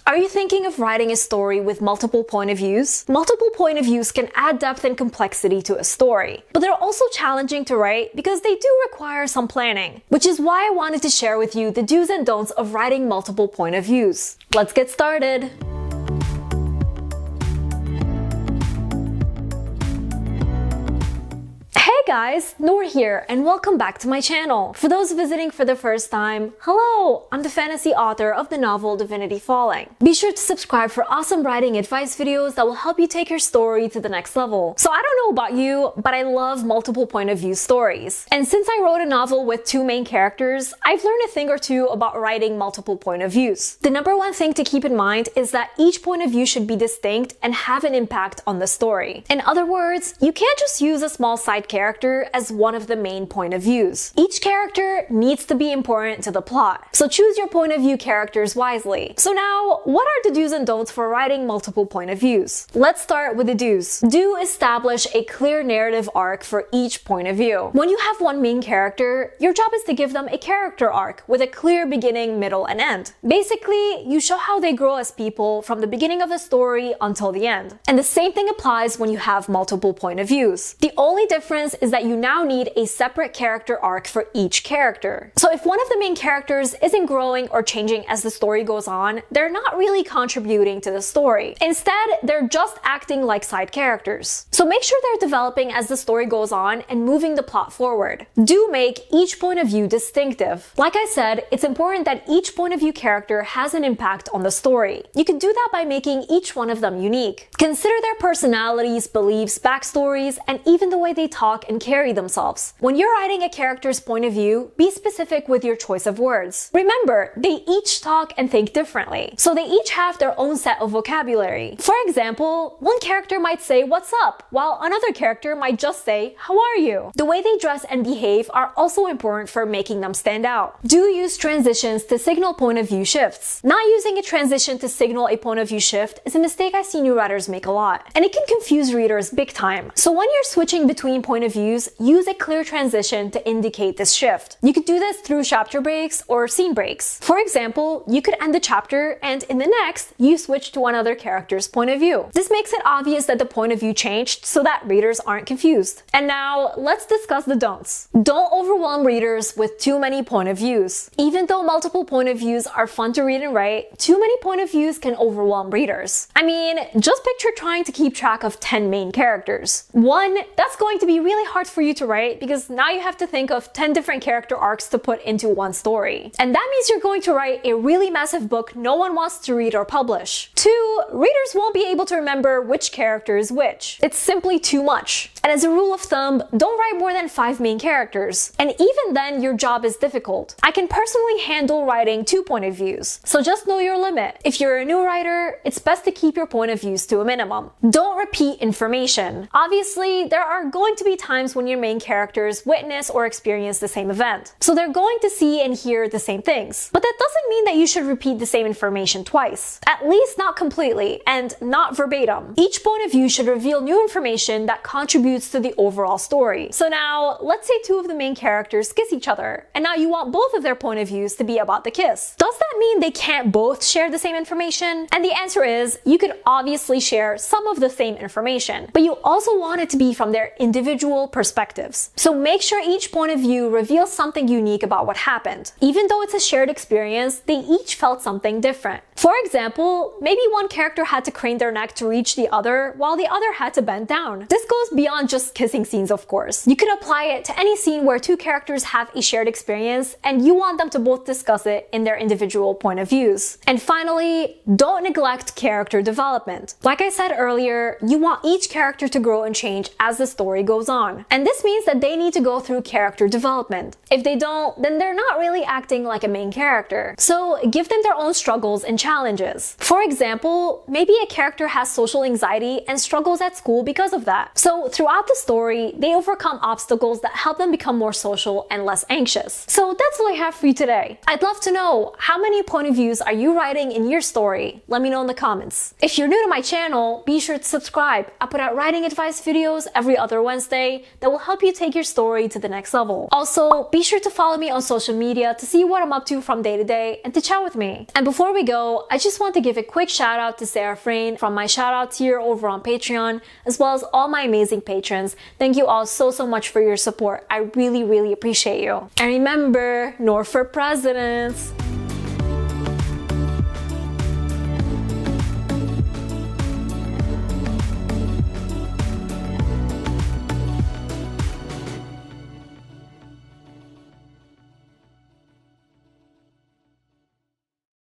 Are you thinking of writing a story with multiple point of views? Multiple point of views can add depth and complexity to a story, but they're also challenging to write because they do require some planning, which is why I wanted to share with you the do's and don'ts of writing multiple point of views. Let's get started. Hey guys, Nour here and welcome back to my channel. For those visiting for the first time, hello! I'm the fantasy author of the novel Divinity Falling. Be sure to subscribe for awesome writing advice videos that will help you take your story to the next level. So I don't know about you, but I love multiple point of view stories. And since I wrote a novel with two main characters, I've learned a thing or two about writing multiple point of views. The number one thing to keep in mind is that each point of view should be distinct and have an impact on the story. In other words, you can't just use a small side character as one of the main point of views. Each character needs to be important to the plot. So choose your point of view characters wisely. So now, what are the do's and don'ts for writing multiple point of views? Let's start with the do's. Do establish a clear narrative arc for each point of view. When you have one main character, your job is to give them a character arc with a clear beginning, middle, and end. Basically, you show how they grow as people from the beginning of the story until the end. And the same thing applies when you have multiple point of views. The only difference is that you now need a separate character arc for each character. So if one of the main characters isn't growing or changing as the story goes on, they're not really contributing to the story. Instead, they're just acting like side characters. So make sure they're developing as the story goes on and moving the plot forward. Do make each point of view distinctive. Like I said, it's important that each point of view character has an impact on the story. You can do that by making each one of them unique. Consider their personalities, beliefs, backstories, and even the way they talk and carry themselves. When you're writing a character's point of view, be specific with your choice of words. Remember, they each talk and think differently, so they each have their own set of vocabulary. For example, one character might say, "What's up?" while another character might just say, "How are you?" The way they dress and behave are also important for making them stand out. Do use transitions to signal point of view shifts. Not using a transition to signal a point of view shift is a mistake I see new writers make a lot, and it can confuse readers big time. So when you're switching between point of views, use a clear transition to indicate this shift. You could do this through chapter breaks or scene breaks. For example, you could end the chapter and in the next, you switch to another character's point of view. This makes it obvious that the point of view changed so that readers aren't confused. And now, let's discuss the don'ts. Don't overwhelm readers with too many point of views. Even though multiple point of views are fun to read and write, too many point of views can overwhelm readers. I mean, just picture trying to keep track of 10 main characters. One, that's going to be really hard for you to write because now you have to think of 10 different character arcs to put into one story. And that means you're going to write a really massive book no one wants to read or publish. Two, readers won't be able to remember which character is which. It's simply too much. And as a rule of thumb, don't write more than 5 main characters. And even then, your job is difficult. I can personally handle writing 2 point of views, so just know your limit. If you're a new writer, it's best to keep your point of views to a minimum. Don't repeat information. Obviously, there are going to be times when your main characters witness or experience the same event, so they're going to see and hear the same things. But that doesn't mean that you should repeat the same information twice. At least not completely, and not verbatim. Each point of view should reveal new information that contributes to the overall story. So now, let's say 2 of the main characters kiss each other, and now you want both of their point of views to be about the kiss. Does that mean they can't both share the same information? And the answer is, you could obviously share some of the same information, but you also want it to be from their individual perspectives. So make sure each point of view reveals something unique about what happened. Even though it's a shared experience, they each felt something different. For example, maybe one character had to crane their neck to reach the other, while the other had to bend down. This goes beyond just kissing scenes, of course. You could apply it to any scene where 2 characters have a shared experience and you want them to both discuss it in their individual point of views. And finally, don't neglect character development. Like I said earlier, you want each character to grow and change as the story goes on. And this means that they need to go through character development. If they don't, then they're not really acting like a main character. So give them their own struggles and challenges. For example, maybe a character has social anxiety and struggles at school because of that. So throughout the story, they overcome obstacles that help them become more social and less anxious. So that's all I have for you today. I'd love to know, how many point of views are you writing in your story? Let me know in the comments. If you're new to my channel, be sure to subscribe. I put out writing advice videos every other Wednesday, that will help you take your story to the next level. Also, be sure to follow me on social media to see what I'm up to from day to day and to chat with me. And before we go, I just want to give a quick shout out to Sarah Frayne from my shout out tier over on Patreon, as well as all my amazing patrons. Thank you all so much for your support. I really appreciate you. And remember, Nour for president!